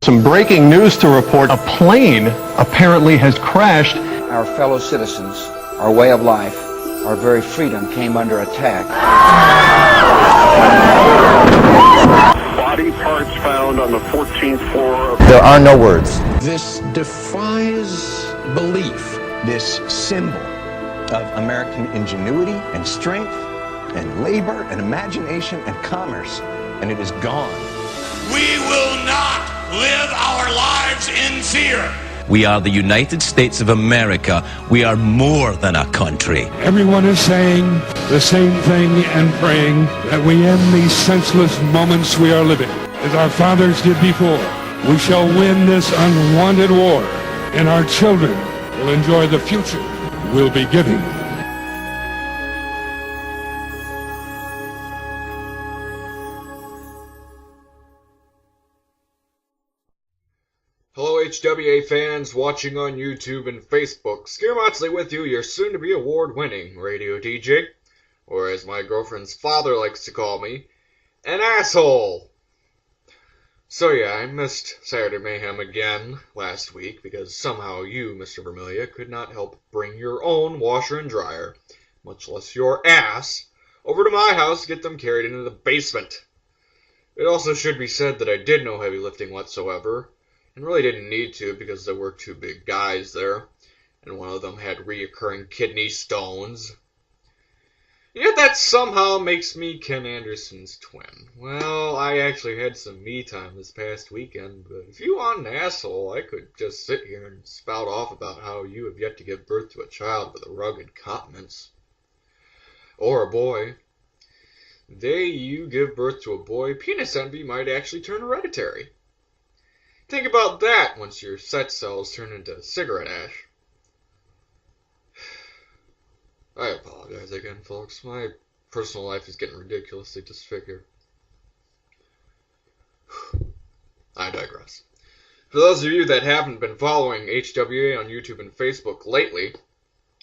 Some breaking news to report. A plane apparently has crashed. Our fellow citizens, our way of life, our very freedom came under attack. Body parts found on the 14th floor. There are no words. This defies belief, this symbol of American ingenuity and strength and labor and imagination and commerce, and it is gone. We will not live our lives in fear. We are the United States of America. We are more than a country. Everyone is saying the same thing and praying that we end these senseless moments we are living. As our fathers did before, we shall win this unwanted war, and our children will enjoy the future we'll be giving. Hello HWA fans watching on YouTube and Facebook. Skeeter Moxley with you, your soon-to-be award-winning radio DJ, or as my girlfriend's father likes to call me, an asshole. So yeah, I missed Saturday Mayhem again last week because somehow you, Mr. Vermilia, could not help bring your own washer and dryer, much less your ass, over to my house to get them carried into the basement. It also should be said that I did no heavy lifting whatsoever, and really didn't need to because there were two big guys there, and one of them had reoccurring kidney stones. Yet that somehow makes me Ken Anderson's twin. Well, I actually had some me time this past weekend, but if you want an asshole, I could just sit here and spout off about how you have yet to give birth to a child with a rugged continence. Or a boy. The day you give birth to a boy, penis envy might actually turn hereditary. Think about that once your set cells turn into cigarette ash. I apologize again, folks. My personal life is getting ridiculously disfigured. I digress. For those of you that haven't been following HWA on YouTube and Facebook lately,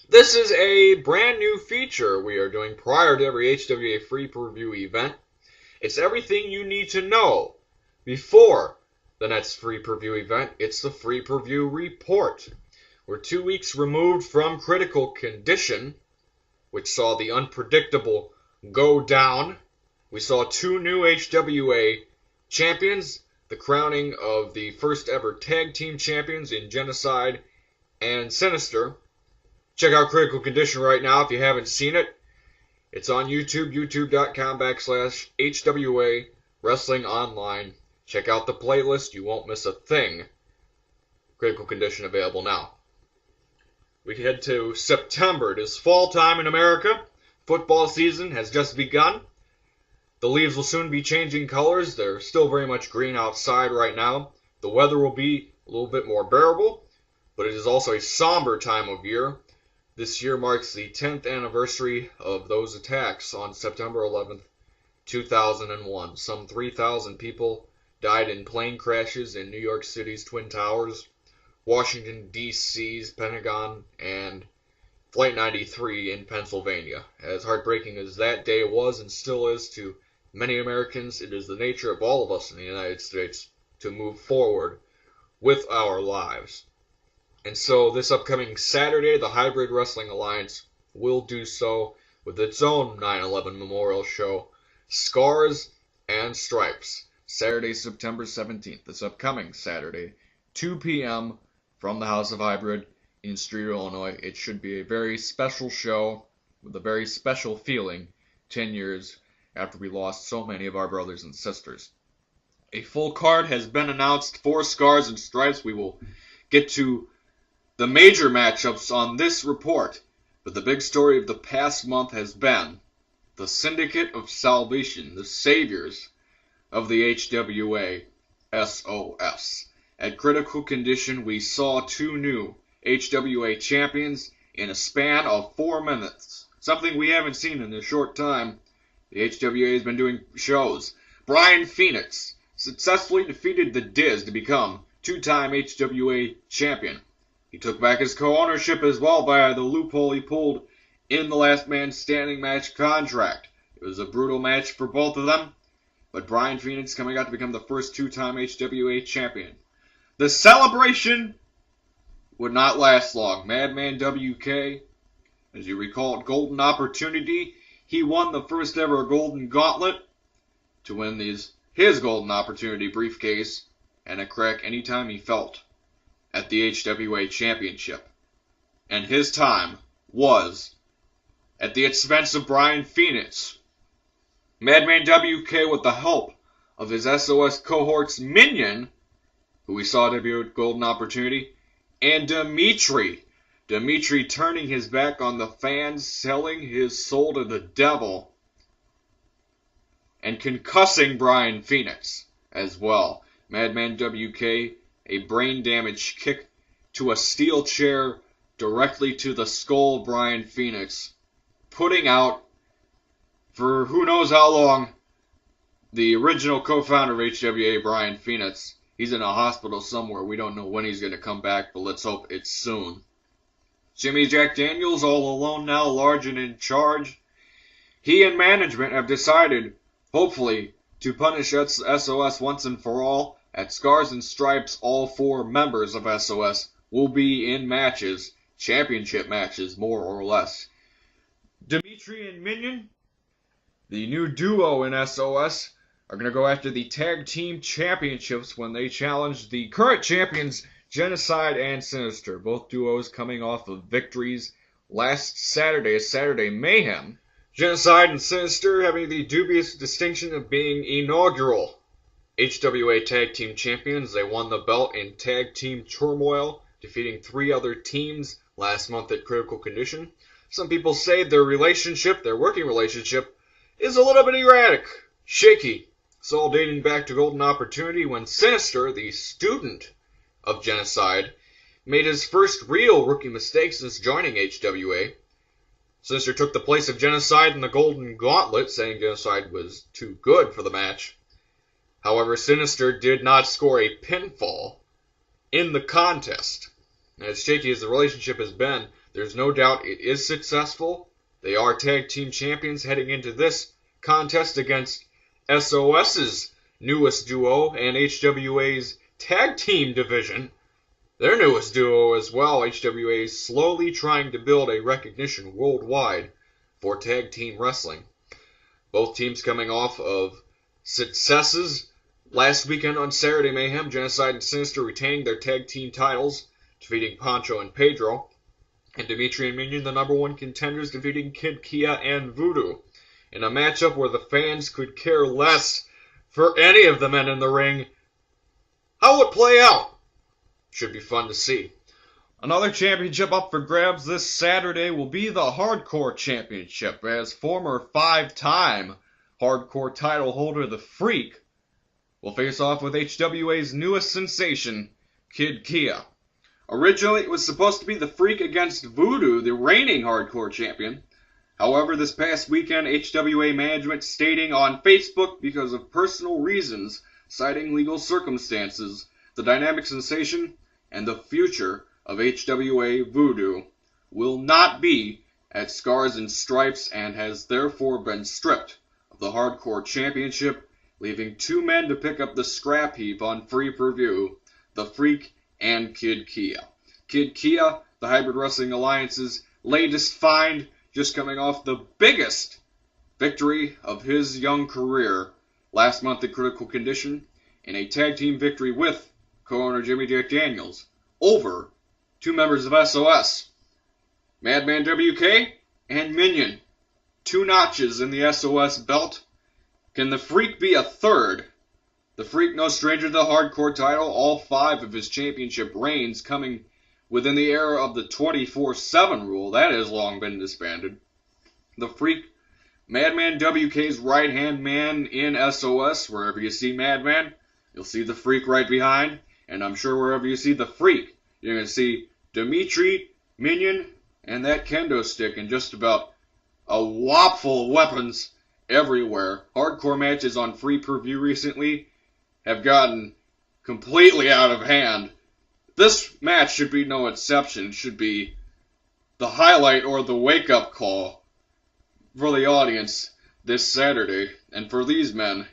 this is a brand new feature we are doing prior to every HWA Free-Per-View event. It's everything you need to know before the next Free-Per-View event. It's the Free-Per-View Report. We're 2 weeks removed from Critical Condition, which saw the unpredictable go down. We saw two new HWA champions, the crowning of the first ever tag team champions in Genocide and Sinister. Check out Critical Condition right now if you haven't seen it. It's on YouTube, youtube.com/HWA Wrestling Online. Check out the playlist. You won't miss a thing. Critical Condition available now. We head to September. It is fall time in America. Football season has just begun. The leaves will soon be changing colors. They're still very much green outside right now. The weather will be a little bit more bearable, but it is also a somber time of year. This year marks the 10th anniversary of those attacks on September 11th, 2001. Some 3,000 people died in plane crashes in New York City's Twin Towers, Washington, D.C.'s Pentagon, and Flight 93 in Pennsylvania. As heartbreaking as that day was and still is to many Americans, it is the nature of all of us in the United States to move forward with our lives. And so this upcoming Saturday, the Hybrid Wrestling Alliance will do so with its own 9/11 memorial show, Scars and Stripes. Saturday, September 17th, this upcoming Saturday, 2 p.m. from the House of Hybrid in Streator, Illinois. It should be a very special show with a very special feeling 10 years after we lost so many of our brothers and sisters. A full card has been announced for Scars and Stripes. We will get to the major matchups on this report, but the big story of the past month has been the Syndicate of Salvation, the saviors of the HWA SOS. At Critical Condition, we saw two new HWA champions in a span of 4 minutes. Something we haven't seen in a short time. The HWA has been doing shows. Brian Phoenix successfully defeated the Diz to become two-time HWA champion. He took back his co-ownership as well via the loophole he pulled in the Last Man Standing match contract. It was a brutal match for both of them, but Brian Phoenix coming out to become the first two-time HWA champion. The celebration would not last long. Madman WK, as you recall, Golden Opportunity, he won the first ever Golden Gauntlet to win his Golden Opportunity briefcase and a crack anytime he felt at the HWA Championship. And his time was at the expense of Brian Phoenix. Madman WK, with the help of his SOS cohorts Minion, who we saw debut at Golden Opportunity, and Dimitri turning his back on the fans, selling his soul to the devil, and concussing Brian Phoenix as well. Madman WK, a brain damage kick to a steel chair directly to the skull of Brian Phoenix, putting out, for who knows how long, the original co-founder of HWA, Brian Phoenix. He's in a hospital somewhere. We don't know when he's going to come back, but let's hope it's soon. Jimmy Jack Daniels, all alone now, large and in charge. He and management have decided, hopefully, to punish SOS once and for all. At Scars and Stripes, all 4 members of SOS will be in matches, championship matches, more or less. Dimitri and Minion, the new duo in SOS, are going to go after the Tag Team Championships when they challenge the current champions, Genocide and Sinister. Both duos coming off of victories last Saturday, Saturday Mayhem. Genocide and Sinister having the dubious distinction of being inaugural HWA Tag Team Champions. They won the belt in Tag Team Turmoil, defeating 3 other teams last month at Critical Condition. Some people say their working relationship, is a little bit erratic, shaky. It's all dating back to Golden Opportunity when Sinister, the student of Genocide, made his first real rookie mistake since joining HWA. Sinister took the place of Genocide in the Golden Gauntlet, saying Genocide was too good for the match. However, Sinister did not score a pinfall in the contest. As shaky as the relationship has been, there's no doubt it is successful. They are tag team champions heading into this contest against SOS's newest duo and HWA's tag team division, their newest duo as well. HWA is slowly trying to build a recognition worldwide for tag team wrestling. Both teams coming off of successes last weekend on Saturday Mayhem. Genocide and Sinister retaining their tag team titles, defeating Pancho and Pedro. And Dimitri and Minion, the number 1 contenders, defeating Kid Kia and Voodoo. In a matchup where the fans could care less for any of the men in the ring. How will it play out? Should be fun to see. Another championship up for grabs this Saturday will be the Hardcore Championship, as former 5-time Hardcore title holder The Freak will face off with HWA's newest sensation, Kid Kia. Originally, it was supposed to be The Freak against Voodoo, the reigning Hardcore champion. However, this past weekend, HWA management stating on Facebook, because of personal reasons, citing legal circumstances, the dynamic sensation and the future of HWA Voodoo will not be at Scars and Stripes and has therefore been stripped of the Hardcore Championship, leaving 2 men to pick up the scrap heap on Free-Per-View, The Freak and Kid Kia. Kid Kia, the Hybrid Wrestling Alliance's latest find, just coming off the biggest victory of his young career last month at Critical Condition in a tag team victory with co-owner Jimmy Jack Daniels over 2 members of SOS, Madman WK and Minion. 2 notches in the SOS belt. Can the Freak be a third? The Freak, no stranger to the Hardcore title, all 5 of his championship reigns coming within the era of the 24/7 rule. That has long been disbanded. The Freak, Madman WK's right-hand man in SOS. Wherever you see Madman, you'll see the Freak right behind. And I'm sure wherever you see the Freak, you're going to see Dimitri, Minion, and that kendo stick, and just about a whop full of weapons everywhere. Hardcore matches on Free-Per-View recently have gotten completely out of hand. This match should be no exception. It should be the highlight or the wake-up call for the audience this Saturday. And for these men,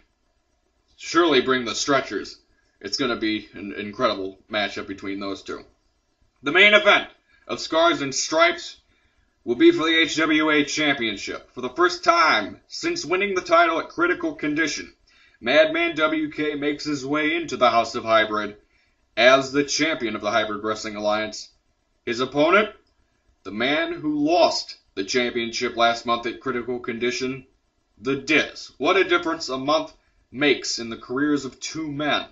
surely bring the stretchers. It's going to be an incredible matchup between those two. The main event of Scars and Stripes will be for the HWA Championship. For the first time since winning the title at Critical Condition, Madman WK makes his way into the House of Hybrid as the champion of the Hybrid Wrestling Alliance. His opponent, the man who lost the championship last month at Critical Condition, the Diz. What a difference a month makes in the careers of two men.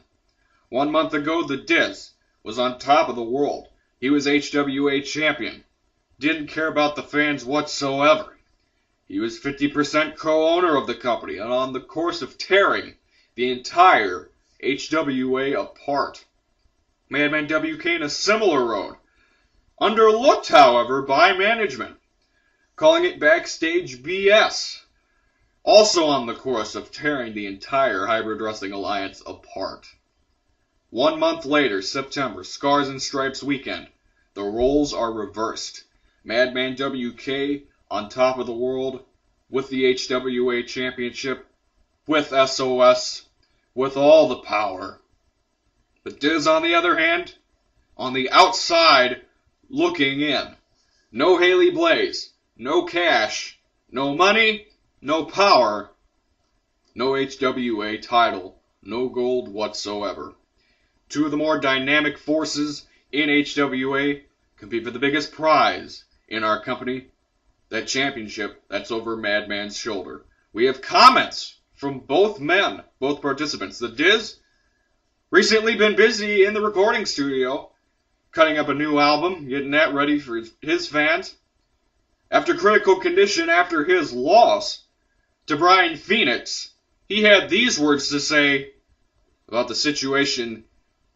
1 month ago, the Diz was on top of the world. He was HWA champion. Didn't care about the fans whatsoever. He was 50% co-owner of the company and on the course of tearing the entire HWA apart. Madman WK in a similar road. Underlooked, however, by management, calling it backstage BS. Also on the course of tearing the entire Hybrid Wrestling Alliance apart. 1 month later, September, Scars and Stripes weekend, the roles are reversed. Madman WK on top of the world with the HWA Championship, with SOS, with all the power. But Diz, on the other hand, on the outside, looking in. No Haley Blaze, no cash, no money, no power, no HWA title, no gold whatsoever. Two of the more dynamic forces in HWA compete for the biggest prize in our company, that championship that's over Madman's shoulder. We have comments from both men, both participants. The Diz, recently been busy in the recording studio, cutting up a new album, getting that ready for his fans. After Critical Condition, after his loss to Brian Phoenix, he had these words to say about the situation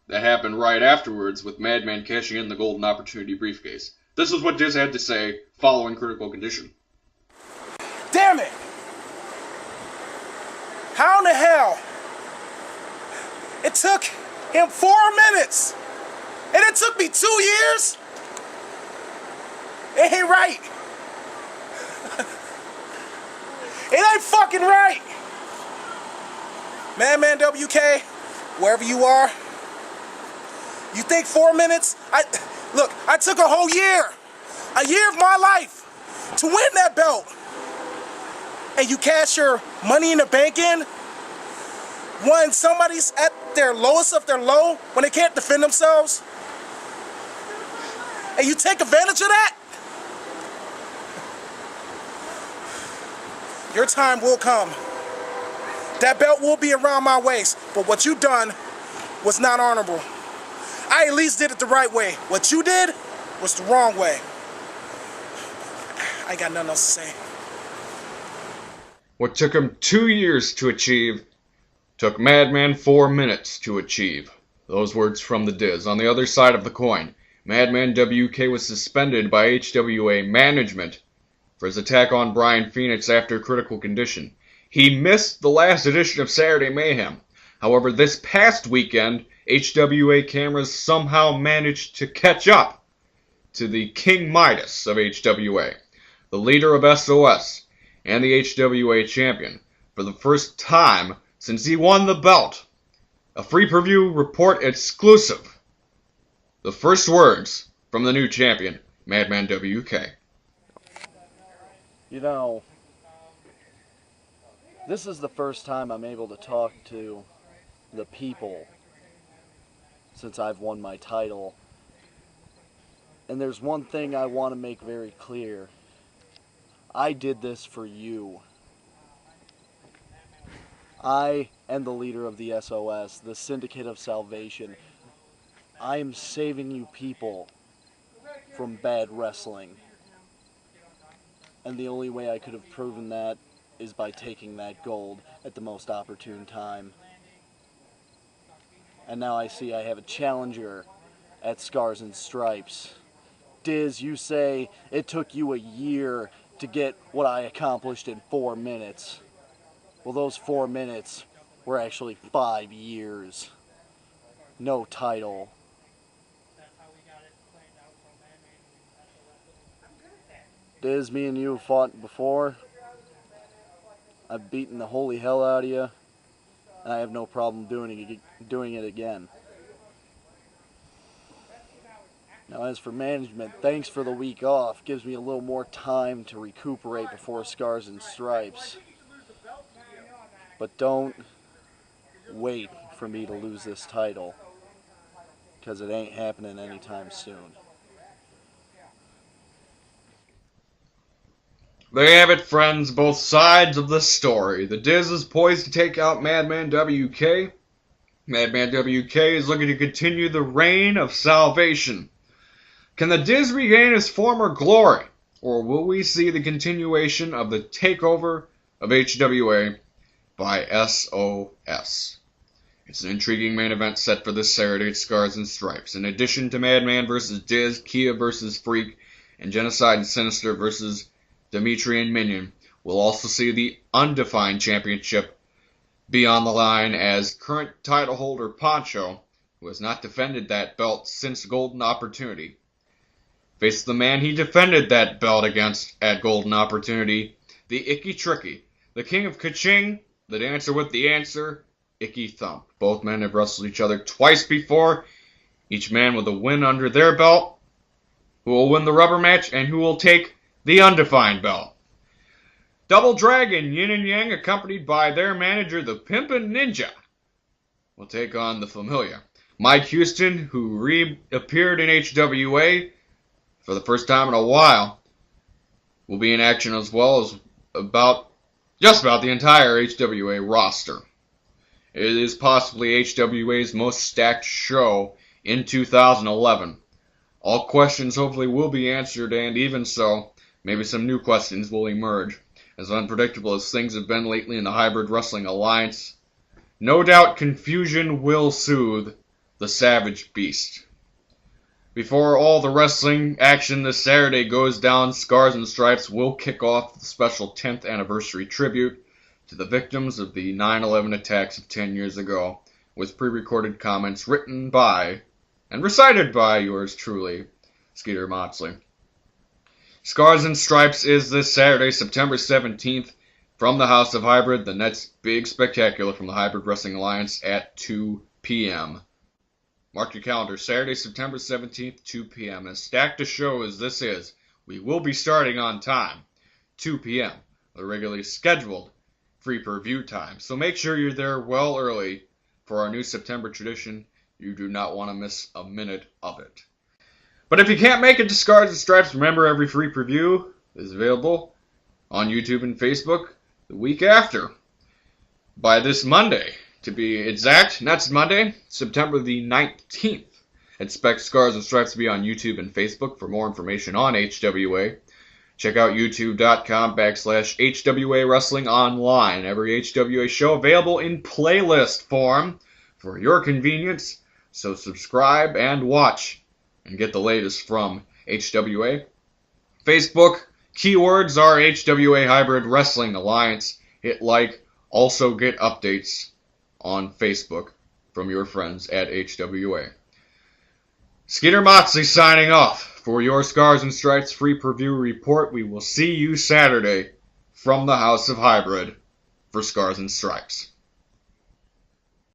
that happened right afterwards with Madman cashing in the Golden Opportunity briefcase. This is what Diz had to say following Critical Condition. Damn it! How in the hell? It took him 4 minutes, and it took me 2 years? It ain't right. It ain't fucking right. Madman WK, wherever you are, you think 4 minutes? Look, I took a whole year of my life to win that belt. And you cash your money in the bank in when somebody's at their lowest of their low, when they can't defend themselves, and you take advantage of that? Your time will come. That belt will be around my waist, but what you done was not honorable. I at least did it the right way. What you did was the wrong way. I got nothing else to say. What took him 2 years to achieve, took Madman 4 minutes to achieve. Those words from the Diz. On the other side of the coin, Madman WK was suspended by HWA management for his attack on Brian Phoenix after Critical Condition. He missed the last edition of Saturday Mayhem. However, this past weekend, HWA cameras somehow managed to catch up to the King Midas of HWA, the leader of SOS, and the HWA champion, for the first time since he won the belt. A Free-Per-View Report exclusive. The first words from the new champion, Madman WK. You know, this is the first time I'm able to talk to the people since I've won my title. And there's one thing I want to make very clear. I did this for you. I am the leader of the SOS, the Syndicate of Salvation. I am saving you people from bad wrestling. And the only way I could have proven that is by taking that gold at the most opportune time. And now I see I have a challenger at Scars and Stripes. Diz, you say it took you a year to get what I accomplished in 4 minutes. Well, those 4 minutes were actually 5 years. No title. Diz, me and you have fought before. I've beaten the holy hell out of you. and I have no problem doing it again. Now, as for management, thanks for the week off. Gives me a little more time to recuperate before Scars and Stripes. But don't wait for me to lose this title, because it ain't happening anytime soon. There you have it, friends, both sides of the story. The Diz is poised to take out Madman WK. Madman WK is looking to continue the reign of salvation. Can the Diz regain his former glory, or will we see the continuation of the takeover of HWA by SOS? It's an intriguing main event set for this Saturday at Scars and Stripes. In addition to Madman vs. Diz, Kia vs. Freak, and Genocide and Sinister vs. Dimitri and Minion, we'll also see the Undefined Championship be on the line as current title holder Poncho, who has not defended that belt since Golden Opportunity, faces the man he defended that belt against at Golden Opportunity, the Icky Tricky, the King of Kaching, the Dancer with the Answer, Icky Thump. Both men have wrestled each other twice before, each man with a win under their belt. Who will win the rubber match and who will take the undefined belt? Double Dragon, Yin and Yang, accompanied by their manager, the Pimpin' Ninja, will take on the Familia. Mike Houston, who reappeared in HWA for the first time in a while, will be in action as well as just about the entire HWA roster. It is possibly HWA's most stacked show in 2011. All questions hopefully will be answered, and even so, maybe some new questions will emerge. As unpredictable as things have been lately in the Hybrid Wrestling Alliance, no doubt confusion will soothe the savage beast. Before all the wrestling action this Saturday goes down, Scars and Stripes will kick off the special 10th anniversary tribute to the victims of the 9/11 attacks of 10 years ago, with pre-recorded comments written by and recited by yours truly, Skeeter Moxley. Scars and Stripes is this Saturday, September 17th, from the House of Hybrid, the next big spectacular from the Hybrid Wrestling Alliance at 2 p.m. Mark your calendar, Saturday, September 17th, 2 p.m. As stacked a show as this is, we will be starting on time, 2 p.m., the regularly scheduled free-per-view time. So make sure you're there well early for our new September tradition. You do not want to miss a minute of it. But if you can't make it to Scars and Stripes, remember every free preview is available on YouTube and Facebook the week after. By this Monday, to be exact, next Monday, September the 19th. Expect Scars and Stripes to be on YouTube and Facebook. For more information on HWA, check out youtube.com/HWA Wrestling Online. Every HWA show available in playlist form for your convenience. So subscribe and watch and get the latest from HWA. Facebook, keywords are HWA Hybrid Wrestling Alliance. Hit like. Also get updates on Facebook from your friends at HWA. Skeeter Moxley signing off for your Scars and Stripes free-per-view report. We will see you Saturday from the House of Hybrid for Scars and Stripes.